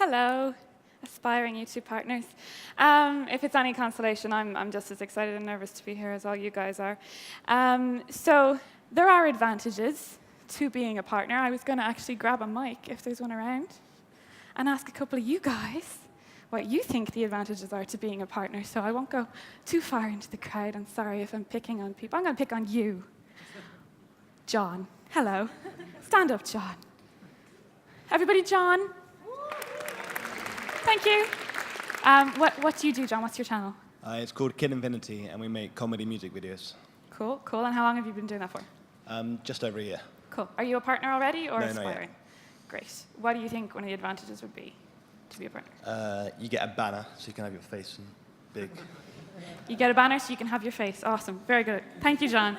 Hello, aspiring YouTube partners. If it's any consolation, I'm just as excited and nervous to be here as all you guys are. So there are advantages to being a partner. I was going to actually grab a mic, if there's one around, and ask a couple of you guys what you think the advantages are to being a partner. So I won't go too far into the crowd. I'm sorry if I'm picking on people. I'm going to pick on you. John, hello. Stand up, John. Everybody, John. Thank you. What do you do, John? What's your channel? It's called Kid Infinity, and we make comedy music videos. Cool, cool. And how long have you been doing that for? Just over a year. Cool. Are you a partner already or No, aspiring? not yet. Great. What do you think one of the advantages would be to be a partner? You get a banner, so you can have your face in big. You get a banner so you can have your face. Awesome. Very good. Thank you, John.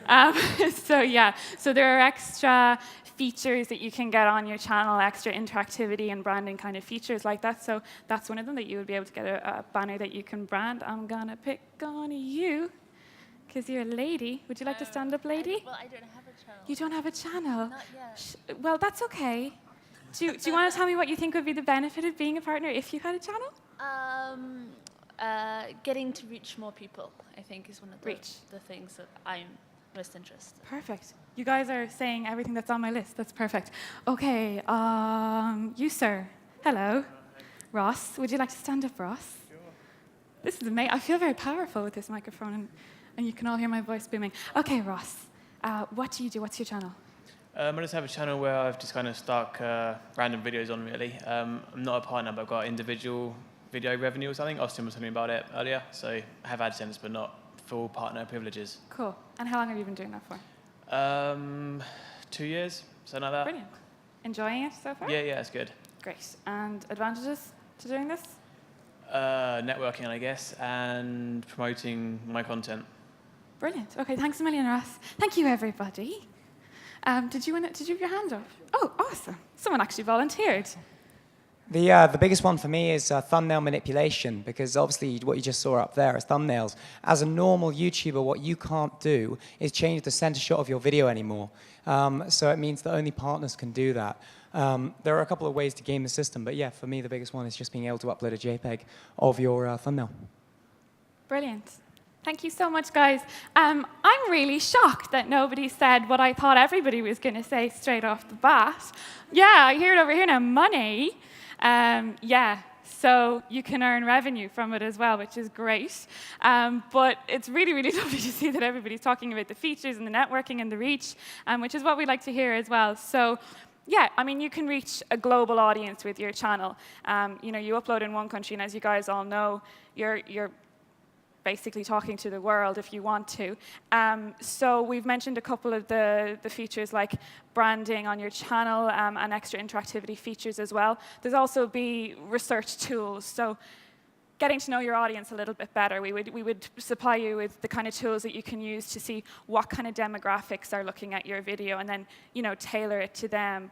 So there are extra features that you can get on your channel, extra interactivity and branding kind of features like that. So that's one of them, that you would be able to get a banner that you can brand. I'm going to pick on you because you're a lady. Would you like to stand up, lady? Well, I don't have a channel. You don't have a channel? Not yet. Well, that's okay. Do you want to tell me what you think would be the benefit of being a partner if you had a channel? Getting to reach more people, I think, is one of the things that I'm most interested in. Perfect. You guys are saying everything that's on my list. That's perfect. Okay, you, sir. Hello. Ross, would you like to stand up, Ross? Sure. This is amazing. I feel very powerful with this microphone, and you can all hear my voice booming. Okay, Ross, what do you do? What's your channel? I just have a channel where I've just kind of stuck random videos on, really. I'm not a partner, but I've got individual video revenue or something. Austin was telling me about it earlier, so I have AdSense, but not full partner privileges. Cool. And how long have you been doing that for? 2 years, something like that. Brilliant. Enjoying it so far? Yeah, it's good. Great. And advantages to doing this? Networking, I guess, and promoting my content. Brilliant. Okay, thanks a million, Ross. Thank you, everybody. Did you have your hand up? Oh, awesome. Someone actually volunteered. The biggest one for me is thumbnail manipulation, because obviously what you just saw up there is thumbnails. As a normal YouTuber, what you can't do is change the center shot of your video anymore. So it means that only partners can do that. There are a couple of ways to game the system, but yeah, for me the biggest one is just being able to upload a JPEG of your thumbnail. Brilliant. Thank you so much, guys. I'm really shocked that nobody said what I thought everybody was going to say straight off the bat. Yeah, I hear it over here now, money. So you can earn revenue from it as well, which is great. But it's really, really lovely to see that everybody's talking about the features and the networking and the reach, which is what we like to hear as well. So yeah, I mean, you can reach a global audience with your channel. You upload in one country, and as you guys all know, you're basically talking to the world if you want to. So we've mentioned a couple of the features like branding on your channel and extra interactivity features as well. There's also be research tools. So getting to know your audience a little bit better. We would supply you with the kind of tools that you can use to see what kind of demographics are looking at your video, and then tailor it to them.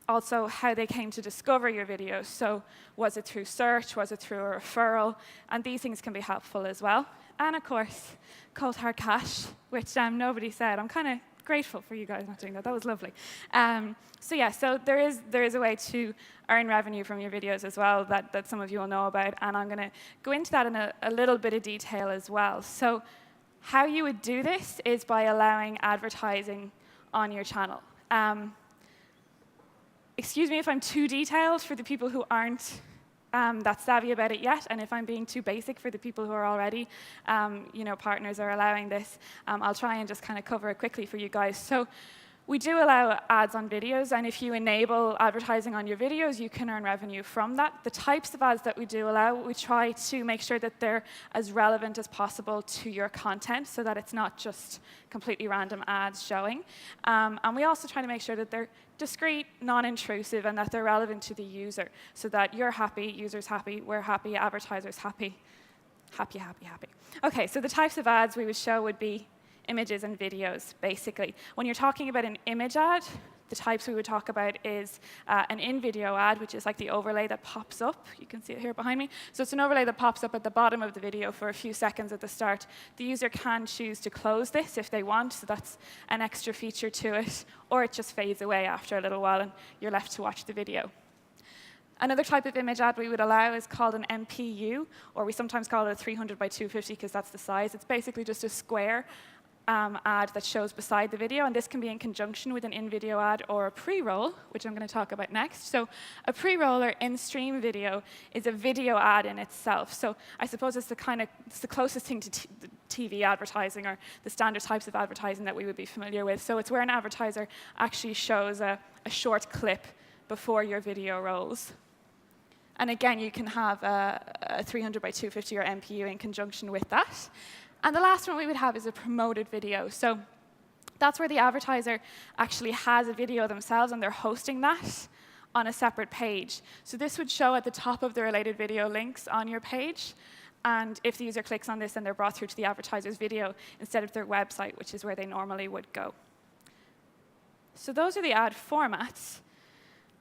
Also, how they came to discover your videos. So was it through search? Was it through a referral? And these things can be helpful as well. And of course, cold hard cash, which nobody said. I'm kind of grateful for you guys not doing that. That was lovely. So there is a way to earn revenue from your videos as well that some of you will know about. And I'm going to go into that in a little bit of detail as well. So how you would do this is by allowing advertising on your channel. Excuse me if I'm too detailed for the people who aren't that savvy about it yet, and if I'm being too basic for the people who are already, partners are allowing this. I'll try and just kind of cover it quickly for you guys. So we do allow ads on videos, and if you enable advertising on your videos, you can earn revenue from that. The types of ads that we do allow, we try to make sure that they're as relevant as possible to your content so that it's not just completely random ads showing. And we also try to make sure that they're discreet, non-intrusive, and that they're relevant to the user so that you're happy, users happy, we're happy, advertisers happy. Happy, happy, happy. Okay, so the types of ads we would show would be images and videos, basically. When you're talking about an image ad, the types we would talk about is an in-video ad, which is like the overlay that pops up. You can see it here behind me. So it's an overlay that pops up at the bottom of the video for a few seconds at the start. The user can choose to close this if they want, so that's an extra feature to it, or it just fades away after a little while and you're left to watch the video. Another type of image ad we would allow is called an MPU, or we sometimes call it a 300 by 250 because that's the size. It's basically just a square ad that shows beside the video, and this can be in conjunction with an in-video ad or a pre-roll, which I'm going to talk about next. So a pre-roll or in-stream video is a video ad in itself. So I suppose it's the closest thing to TV advertising or the standard types of advertising that we would be familiar with. So it's where an advertiser actually shows a short clip before your video rolls. And again, you can have a 300 by 250 or MPU in conjunction with that. And the last one we would have is a promoted video. So that's where the advertiser actually has a video themselves and they're hosting that on a separate page. So this would show at the top of the related video links on your page. And if the user clicks on this, then they're brought through to the advertiser's video instead of their website, which is where they normally would go. So those are the ad formats.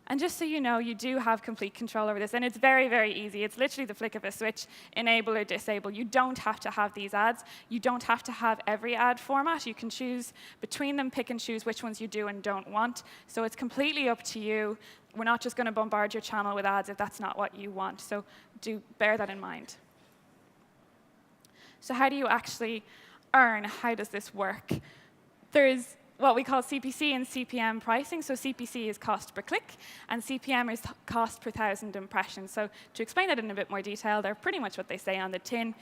And just so you know, you do have complete control over this. And it's very, very easy. It's literally the flick of a switch, enable or disable. You don't have to have these ads. You don't have to have every ad format. You can choose between them, pick and choose which ones you do and don't want. So it's completely up to you. We're not just going to bombard your channel with ads if that's not what you want. So do bear that in mind. So how do you actually earn? How does this work? There's what we call CPC and CPM pricing. So CPC is cost per click, and CPM is cost per 1,000 impressions. So to explain that in a bit more detail, they're pretty much what they say on the tin.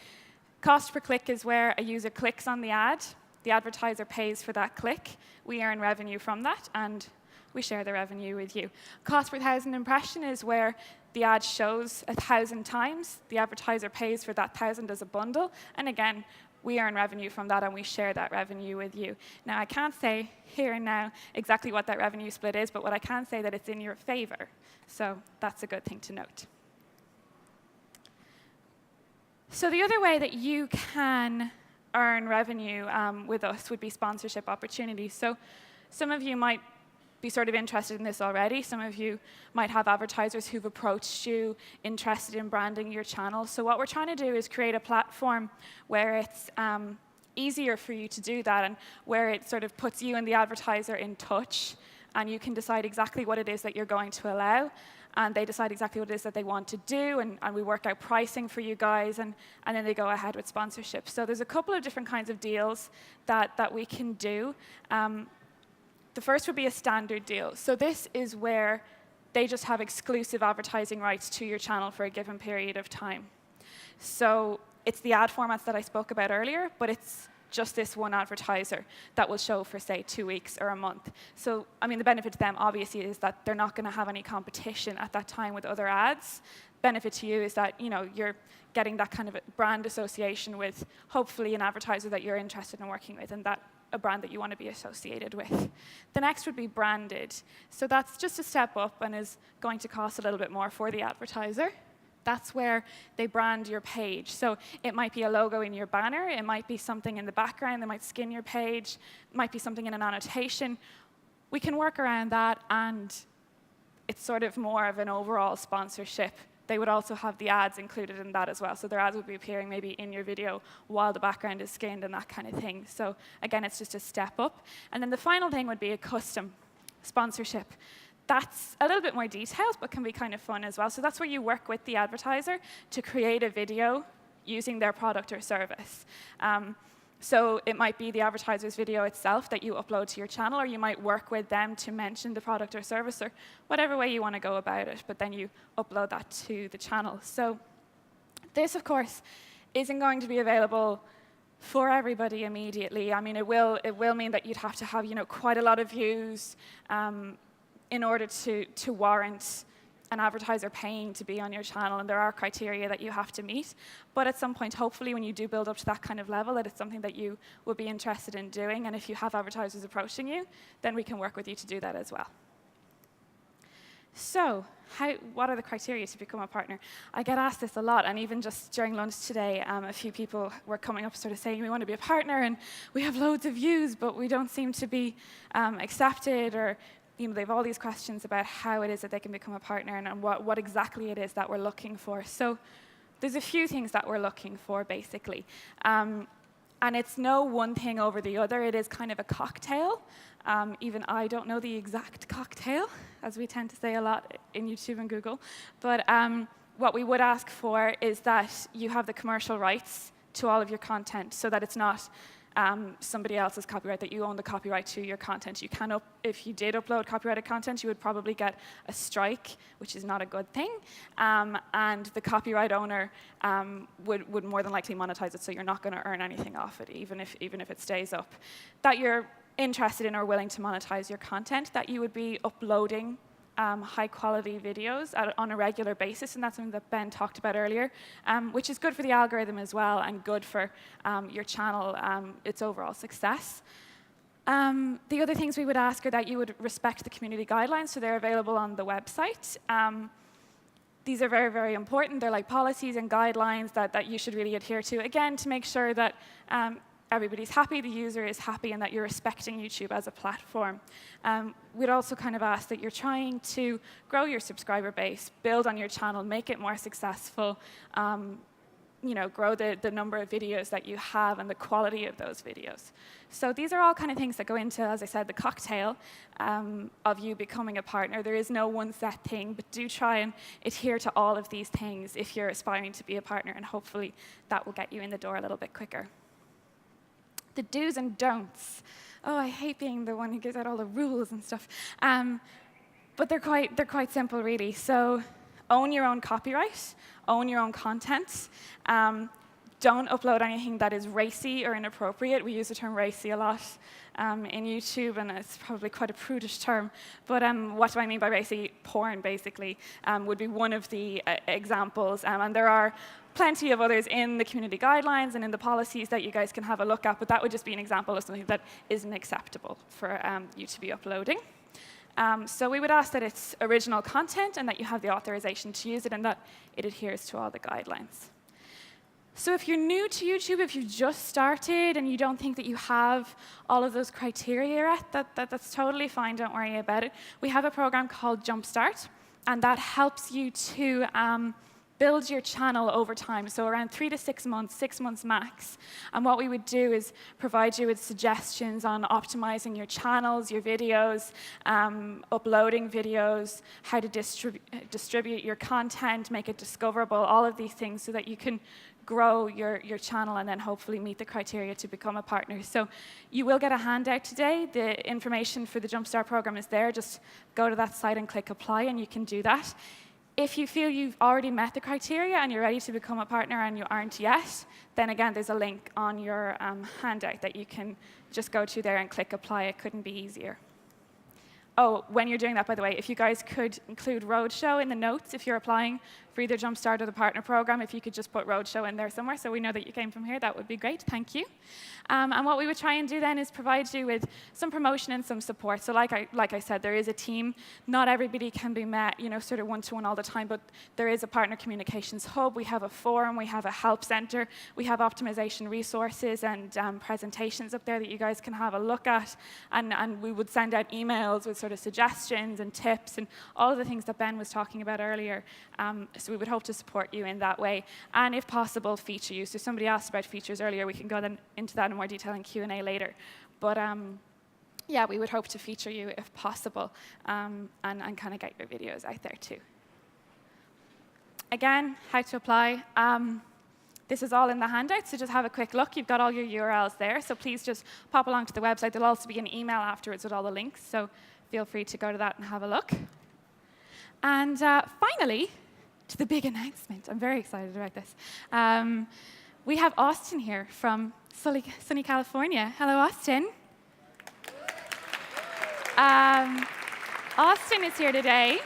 Cost per click is where a user clicks on the ad. The advertiser pays for that click. We earn revenue from that, and we share the revenue with you. Cost per 1,000 impression is where the ad shows 1,000 times. The advertiser pays for that 1,000 as a bundle. And again, we earn revenue from that, and we share that revenue with you. Now, I can't say here and now exactly what that revenue split is, but what I can say that it's in your favor. So that's a good thing to note. So the other way that you can earn revenue with us would be sponsorship opportunities. So some of you might be sort of interested in this already. Some of you might have advertisers who've approached you interested in branding your channel. So what we're trying to do is create a platform where it's easier for you to do that, and where it sort of puts you and the advertiser in touch, and you can decide exactly what it is that you're going to allow, and they decide exactly what it is that they want to do, and we work out pricing for you guys, and then they go ahead with sponsorship. So there's a couple of different kinds of deals that we can do. The first would be a standard deal. So this is where they just have exclusive advertising rights to your channel for a given period of time. So it's the ad formats that I spoke about earlier, but it's just this one advertiser that will show for, say, 2 weeks or a month. So, I mean, the benefit to them, obviously, is that they're not going to have any competition at that time with other ads. Benefit to you is that, you know, you're getting that kind of a brand association with, hopefully, an advertiser that you're interested in working with, and that a brand that you want to be associated with. The next would be branded. So that's just a step up and is going to cost a little bit more for the advertiser. That's where they brand your page. So it might be a logo in your banner, it might be something in the background, they might skin your page, it might be something in an annotation. We can work around that, and it's sort of more of an overall sponsorship. They would also have the ads included in that as well. So their ads would be appearing maybe in your video while the background is skinned and that kind of thing. So again, it's just a step up. And then the final thing would be a custom sponsorship. That's a little bit more detailed, but can be kind of fun as well. So that's where you work with the advertiser to create a video using their product or service. So it might be the advertiser's video itself that you upload to your channel, or you might work with them to mention the product or service, or whatever way you want to go about it, but then you upload that to the channel. So this, of course, isn't going to be available for everybody immediately. I mean, it will mean that you'd have to have, you know, quite a lot of views in order to warrant an advertiser paying to be on your channel, and there are criteria that you have to meet. But at some point, hopefully, when you do build up to that kind of level, that it's something that you will be interested in doing, and if you have advertisers approaching you, then we can work with you to do that as well. So, what are the criteria to become a partner? I get asked this a lot, and even just during lunch today, a few people were coming up sort of saying, we want to be a partner, and we have loads of views, but we don't seem to be accepted, or you know, they have all these questions about how it is that they can become a partner, and what exactly it is that we're looking for. So there's a few things that we're looking for, basically. And it's no one thing over the other. It is kind of a cocktail. Even I don't know the exact cocktail, as we tend to say a lot in YouTube and Google. But what we would ask for is that you have the commercial rights to all of your content, so that it's not somebody else's copyright, that you own the copyright to your content. You can if you did upload copyrighted content, you would probably get a strike, which is not a good thing. And the copyright owner would more than likely monetize it, so you're not going to earn anything off it, even if it stays up. That you're interested in or willing to monetize your content, that you would be uploading high-quality videos on a regular basis, and that's something that Ben talked about earlier, which is good for the algorithm as well, and good for your channel, its overall success. The other things we would ask are that you would respect the community guidelines, so they're available on the website. These are very, very important. They're like policies and guidelines that you should really adhere to, again, to make sure that everybody's happy, the user is happy, and that you're respecting YouTube as a platform. We'd also kind of ask that you're trying to grow your subscriber base, build on your channel, make it more successful, grow the number of videos that you have and the quality of those videos. So these are all kind of things that go into, as I said, the cocktail of you becoming a partner. There is no one set thing, but do try and adhere to all of these things if you're aspiring to be a partner, and hopefully that will get you in the door a little bit quicker. The do's and don'ts. Oh, I hate being the one who gives out all the rules and stuff. But they're quite simple, really. So own your own copyright, own your own content. Don't upload anything that is racy or inappropriate. We use the term racy a lot in YouTube, and it's probably quite a prudish term. But what do I mean by racy? Porn, basically, would be one of the examples. And there are plenty of others in the community guidelines and in the policies that you guys can have a look at, but that would just be an example of something that isn't acceptable for you to be uploading. So we would ask that it's original content and that you have the authorization to use it and that it adheres to all the guidelines. So if you're new to YouTube, if you've just started and you don't think that you have all of those criteria yet, that's totally fine, don't worry about it. We have a program called Jumpstart, and that helps you to build your channel over time, so around 3 to 6 months, 6 months max. And what we would do is provide you with suggestions on optimizing your channels, your videos, uploading videos, how to distribute your content, make it discoverable, all of these things so that you can grow your channel and then hopefully meet the criteria to become a partner. So you will get a handout today. The information for the Jumpstart program is there. Just go to that site and click apply and you can do that. If you feel you've already met the criteria and you're ready to become a partner and you aren't yet, then again, there's a link on your handout that you can just go to there and click apply. It couldn't be easier. Oh, when you're doing that, by the way, if you guys could include Roadshow in the notes if you're applying for either Jumpstart or the partner program, if you could just put Roadshow in there somewhere so we know that you came from here, that would be great. Thank you. And what we would try and do then is provide you with some promotion and some support. So like I said, there is a team. Not everybody can be met, sort of one-to-one all the time, but there is a partner communications hub. We have a forum. We have a help center. We have optimization resources and presentations up there that you guys can have a look at. And we would send out emails with sort of suggestions and tips and all of the things that Ben was talking about earlier. So we would hope to support you in that way. And if possible, feature you. So somebody asked about features earlier. We can go then into that in more detail in Q&A later. But yeah, we would hope to feature you if possible and kind of get your videos out there too. Again, how to apply. This is all in the handout, so just have a quick look. You've got all your URLs there, so please just pop along to the website. There'll also be an email afterwards with all the links, so feel free to go to that and have a look. And finally, to the big announcement. I'm very excited about this. We have Austin here from sunny California. Hello, Austin. Austin is here today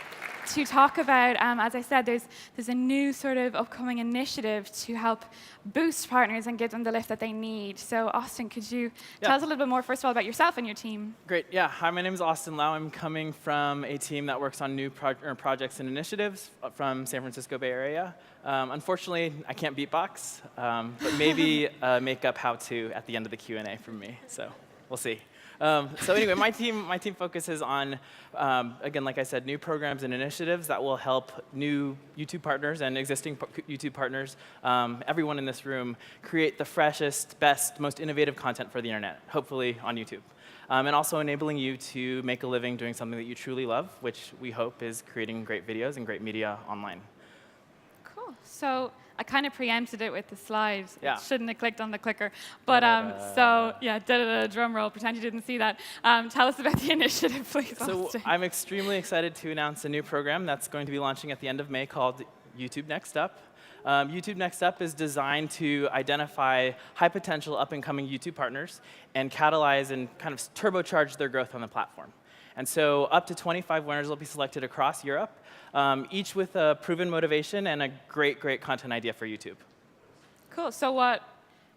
to talk about, as I said, there's a new sort of upcoming initiative to help boost partners and give them the lift that they need. So Austin, could you tell us a little bit more, first of all, about yourself and your team? Great. Yeah. Hi, my name is Austin Lau. I'm coming from a team that works on new projects and initiatives from San Francisco Bay Area. Unfortunately, I can't beatbox, but maybe make up how to at the end of the Q&A from me. So we'll see. So anyway, my team focuses on, again, like I said, new programs and initiatives that will help new YouTube partners and existing YouTube partners, everyone in this room, create the freshest, best, most innovative content for the internet, hopefully on YouTube. And also enabling you to make a living doing something that you truly love, which we hope is creating great videos and great media online. Cool. So I kind of preempted it with the slides. Yeah. Shouldn't have clicked on the clicker. But so yeah, drum roll. Pretend you didn't see that. Tell us about the initiative, please. So Austin. I'm extremely excited to announce a new program that's going to be launching at the end of May called YouTube Next Up. YouTube Next Up is designed to identify high potential up-and-coming YouTube partners and catalyze and kind of turbocharge their growth on the platform. And so up to 25 winners will be selected across Europe, each with a proven motivation and a great, great content idea for YouTube. Cool. So what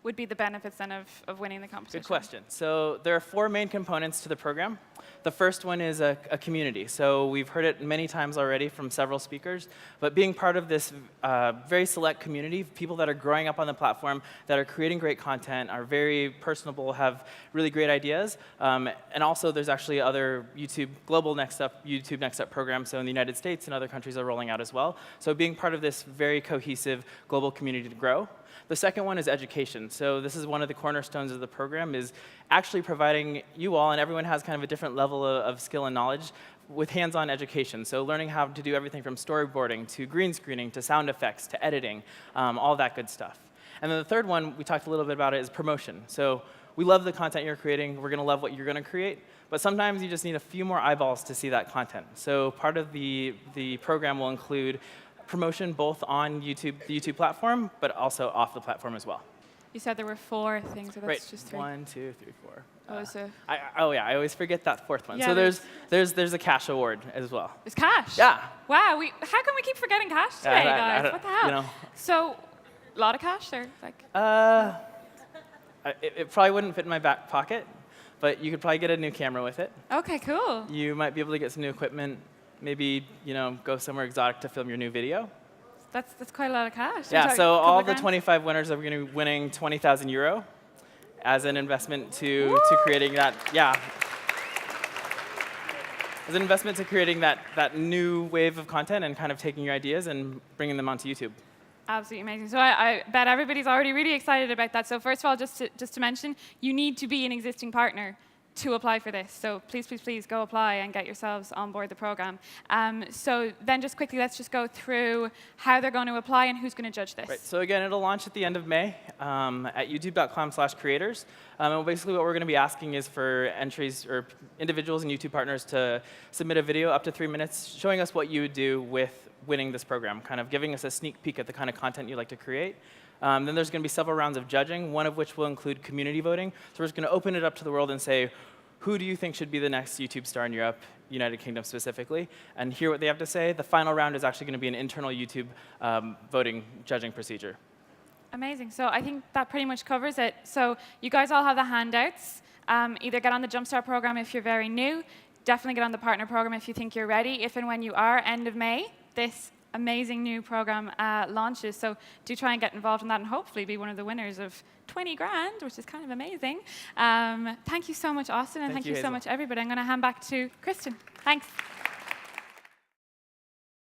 would be the benefits then of winning the competition? Good question. So there are 4 main components to the program. The first one is a community. So we've heard it many times already from several speakers, but being part of this very select community, people that are growing up on the platform, that are creating great content, are very personable, have really great ideas, and also there's actually other YouTube Next Up programs, so in the United States and other countries are rolling out as well. So being part of this very cohesive global community to grow. The second one is education. So this is one of the cornerstones of the program, is actually providing you all, and everyone has kind of a different level of skill and knowledge, with hands-on education. So learning how to do everything from storyboarding to green screening to sound effects to editing, all that good stuff. And then the third one, we talked a little bit about it, is promotion. So we love the content you're creating. We're going to love what you're going to create. But sometimes you just need a few more eyeballs to see that content. So part of the program will include promotion both on YouTube, the YouTube platform, but also off the platform as well. You said there were 4 things, so that's Right. just 3. 1, 2, 3, 4. Oh, so Oh yeah, I always forget that 4th one. Yeah, So there's a cash award as well. it's cash. Yeah. Wow. How come we keep forgetting cash today, I guys? don't- What the hell? you know. So, a lot of cash there, like. It probably wouldn't fit in my back pocket, but you could probably get a new camera with it. Okay, cool. You might be able to get some new equipment. Maybe go somewhere exotic to film your new video. That's quite a lot of cash. Yeah. So Couple all the grand? 25 winners are going to be winning 20,000 euro as an investment to creating that. Yeah. As an investment to creating that new wave of content and kind of taking your ideas and bringing them onto YouTube. Absolutely amazing. So I bet everybody's already really excited about that. So first of all, just to mention, you need to be an existing partner to apply for this. So please, please, please go apply and get yourselves on board the program. So then just quickly, let's just go through how they're going to apply and who's going to judge this. Right. So again, it'll launch at the end of May at youtube.com/creators. And basically what we're going to be asking is for entries or individuals and YouTube partners to submit a video up to 3 minutes showing us what you would do with winning this program, kind of giving us a sneak peek at the kind of content you like to create. Then there's going to be several rounds of judging, one of which will include community voting. So we're just going to open it up to the world and say, who do you think should be the next YouTube star in Europe, United Kingdom specifically, and hear what they have to say. The final round is actually going to be an internal YouTube voting judging procedure. Amazing. So I think that pretty much covers it. So you guys all have the handouts. Either get on the Jumpstart program if you're very new. Definitely get on the partner program if you think you're ready. If and when you are, end of May, this amazing new program launches. So do try and get involved in that and hopefully be one of the winners of 20 grand, which is kind of amazing. Thank you so much, Austin, and thank you so Hazel. much, everybody. I'm going to hand back to Kristen. Thanks.